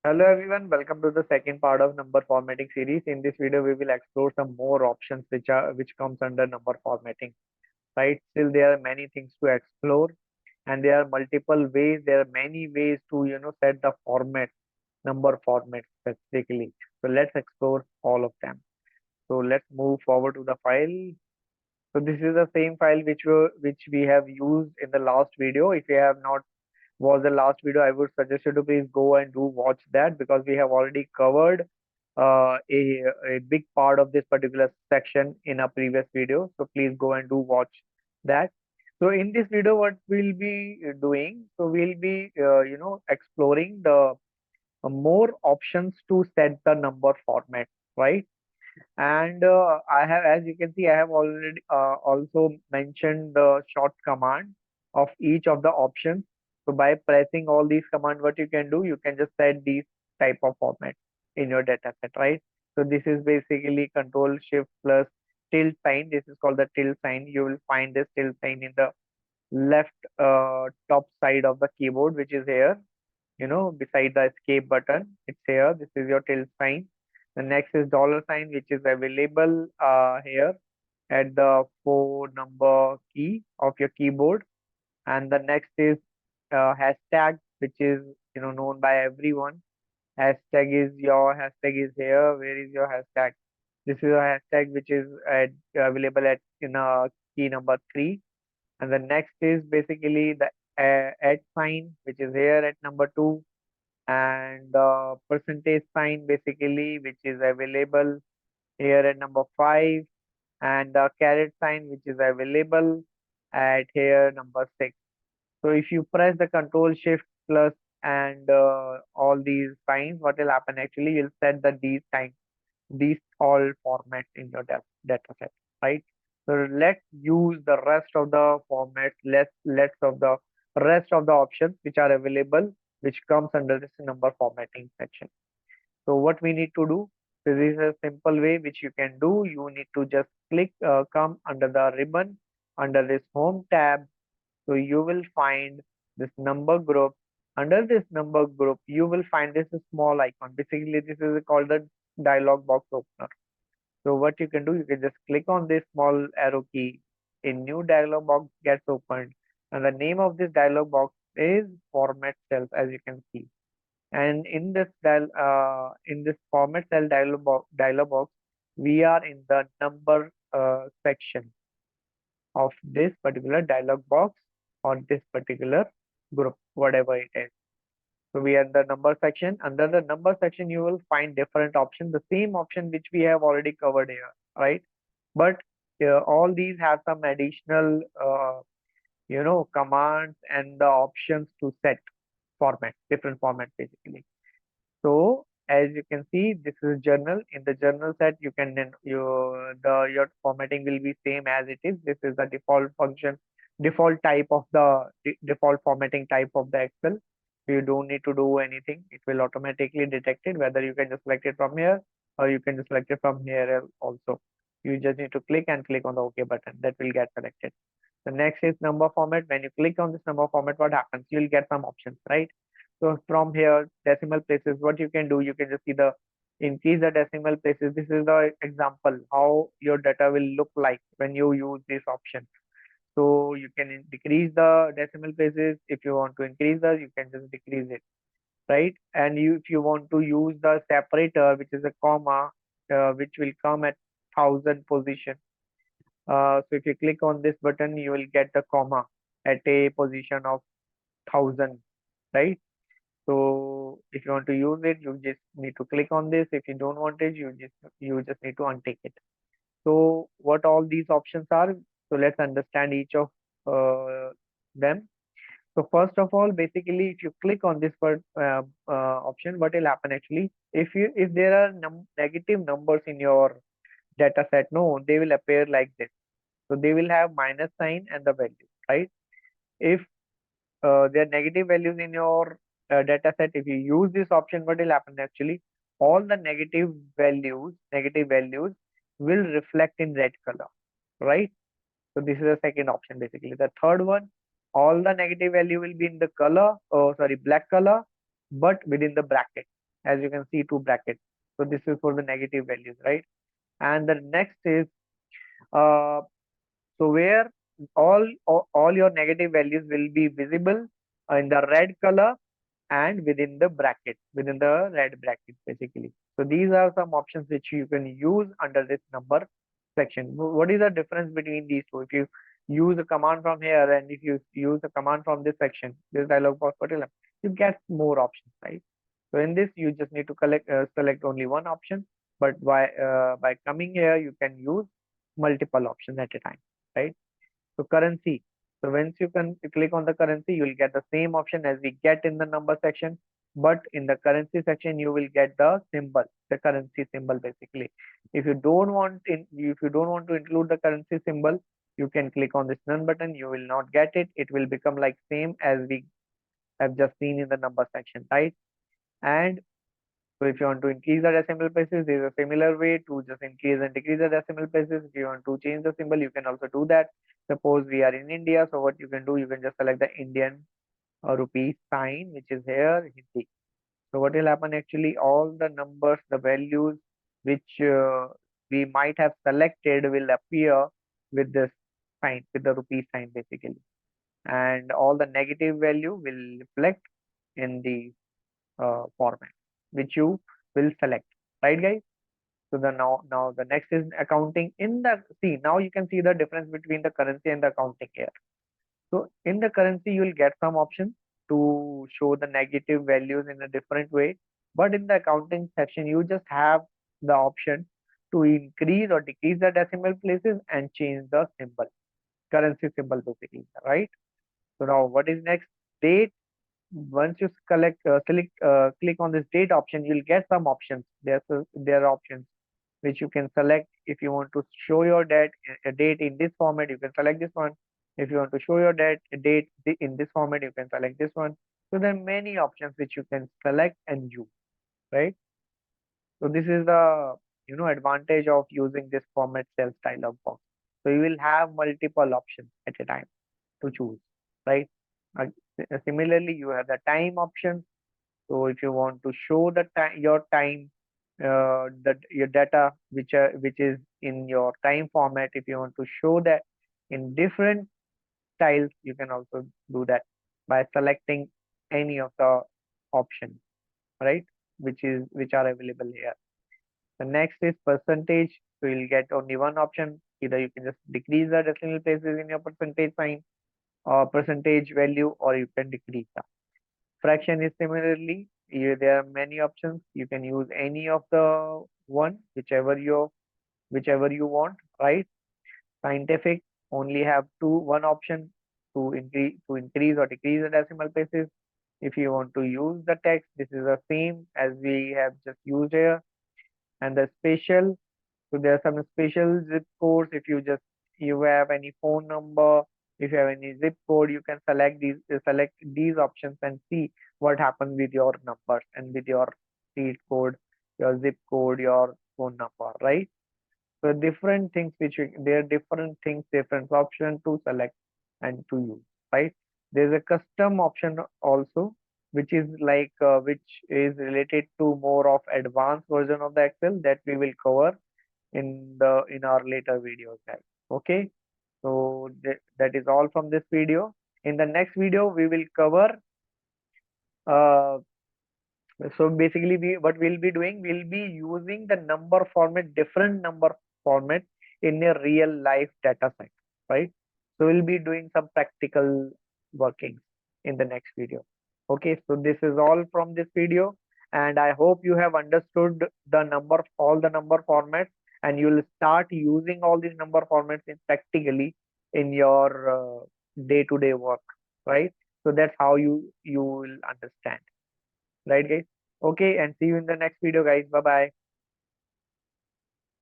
Hello everyone, welcome to the second part of number formatting series. In this video, we will explore some more options which comes under number formatting. Right? Still, there are many things to explore, and there are multiple ways. There are many ways to set the format, number format specifically. So let's explore all of them. So let's move forward to the file. So this is the same file which we have used in the last video. If you have not watched the last video, I would suggest you to please go and do watch that because we have already covered a big part of this particular section in a previous video. So please go and do watch that. So in this video, what we'll be doing, so we'll be exploring the more options to set the number format, right? And I have, as you can see, I have already also mentioned the short command of each of the options. So by pressing all these commands, what you can do, you can just set these type of format in your data set, right? So this is basically control shift plus tilde sign. This is called the tilde sign. You will find this tilde sign in the left top side of the keyboard, which is here, beside the escape button. It's here. This is your tilde sign. The next is dollar sign, which is available here at the 4 number key of your keyboard. And the next is hashtag, which is known by everyone. Hashtag is here. Where is your hashtag? This is a hashtag which is available at key number 3. And the next is basically the at sign, which is here at number 2, and the percentage sign basically, which is available here at number 5, and the caret sign, which is available at here number 6. So if you press the control shift plus and all these signs, what will happen actually, you'll set the these all formats in your data set, right? So let's use the rest of the formats, let's of the rest of the options which are available, which comes under this number formatting section. So what we need to do, this is a simple way which you can do. You need to just come under the ribbon, under this home tab. So you will find this number group. Under this number group, you will find this small icon. Basically, this is called the dialog box opener. So what you can do, you can just click on this small arrow key. A new dialog box gets opened, and the name of this dialog box is format cells, as you can see. And in this format cell dialog box, we are in the number section of this particular dialog box or this particular group, whatever it is. So we are in the number section. Under the number section, you will find different options, the same option which we have already covered here, right? But all these have some additional, commands and the options to set format, different formats basically. So as you can see, this is journal. In the journal set, you can then your formatting will be same as it is. This is the default function, default type of the default formatting type of the Excel. You don't need to do anything. It will automatically detect it, whether you can just select it from here or you can just select it from here also. You just need to click and click on the OK button. That will get selected. The next is number format. When you click on this number format, what happens? You'll get some options, right? So from here, decimal places, what you can do, you can just see the increase the decimal places. This is the example how your data will look like when you use this option. So you can decrease the decimal places. If you want to increase the, you can just decrease it, right? And if you want to use the separator, which is a comma, which will come at 1000 position. So if you click on this button, you will get the comma at a position of 1000, right? So if you want to use it, you just need to click on this. If you don't want it, you just need to untick it. So what all these options are? So let's understand each of them. So first of all, basically, if you click on this option, what will happen actually? If there are negative numbers in your data set, no, they will appear like this. So they will have minus sign and the value, right? If there are negative values in your data set, if you use this option, what will happen actually? All the negative values will reflect in red color, right? So this is the second option basically. The third one, all the negative value will be in the color, oh sorry, black color, but within the bracket. as you can see, two brackets. So this is for the negative values, right? And the next is uh, so where all your negative values will be visible in the red color and within the bracket, within the red bracket basically. So these are some options which you can use under this number section. What is the difference between these two? If you use a command from here and if you use a command from this section, this dialog box particular, you get more options, right? So in this, you just need to select only one option, but by coming here, you can use multiple options at a time, right? So currency. So once you can click on the currency, you will get the same option as we get in the number section, but in the currency section, you will get the symbol, the currency symbol basically. If you don't want to include the currency symbol, you can click on this none button. You will not get it. It will become like same as we have just seen in the number section, right? And so if you want to increase the decimal places, there is a similar way to just increase and decrease the decimal places. If you want to change the symbol, you can also do that. Suppose we are in India, so what you can do, you can just select the Indian rupee sign, which is here, Hindi. So what will happen actually, all the numbers, the values which we might have selected will appear with this sign, with the rupee sign basically. And all the negative value will reflect in the format which you will select, right guys? So the now the next is accounting. In the see, now you can see the difference between the currency and the accounting here. So in the currency you will get some options to show the negative values in a different way, but in the accounting section you just have the option to increase or decrease the decimal places and change the symbol, currency symbol basically, right? So now what is next? Date. Once you click on this date option, you'll get some options. There are options which you can select. If you want to show your date in this format, you can select this one. If you want to show your in this format, you can select this one. So there are many options which you can select and use, right? So this is the advantage of using this format cell dialog box. So you will have multiple options at a time to choose, right? Uh, Similarly, you have the time option. So if you want to show the time, your time, that your data which is in your time format, if you want to show that in different styles, you can also do that by selecting any of the options, right? Which are available here. The next is percentage. So you'll get only one option. Either you can just decrease the decimal places in your percentage sign or percentage value, or you can decrease that. Fraction is similarly, there are many options. You can use any of the one, whichever you want, right? Scientific only have one option to increase or decrease the decimal places. If you want to use the text, this is the same as we have just used here. And the special, so there are some special zip codes. If you have any phone number, if you have any zip code, you can select these options and see what happens with your numbers and with your street code, your zip code, your phone number, right? So different things there are different things, different options to select and to use, right? There's a custom option also, which is which is related to more of advanced version of the Excel that we will cover in our later videos, guys. Okay, so that is all from this video. In the next video, we will cover uh, so basically, what we'll be doing, we'll be using the number format, different number format in a real life data set, right? So we'll be doing some practical workings in the next video. Okay, so this is all from this video, and I hope you have understood all the number formats, and you'll start using all these number formats in practically in your day-to-day work, right? So that's how you will understand. Right, guys? Okay, and see you in the next video, guys. Bye bye.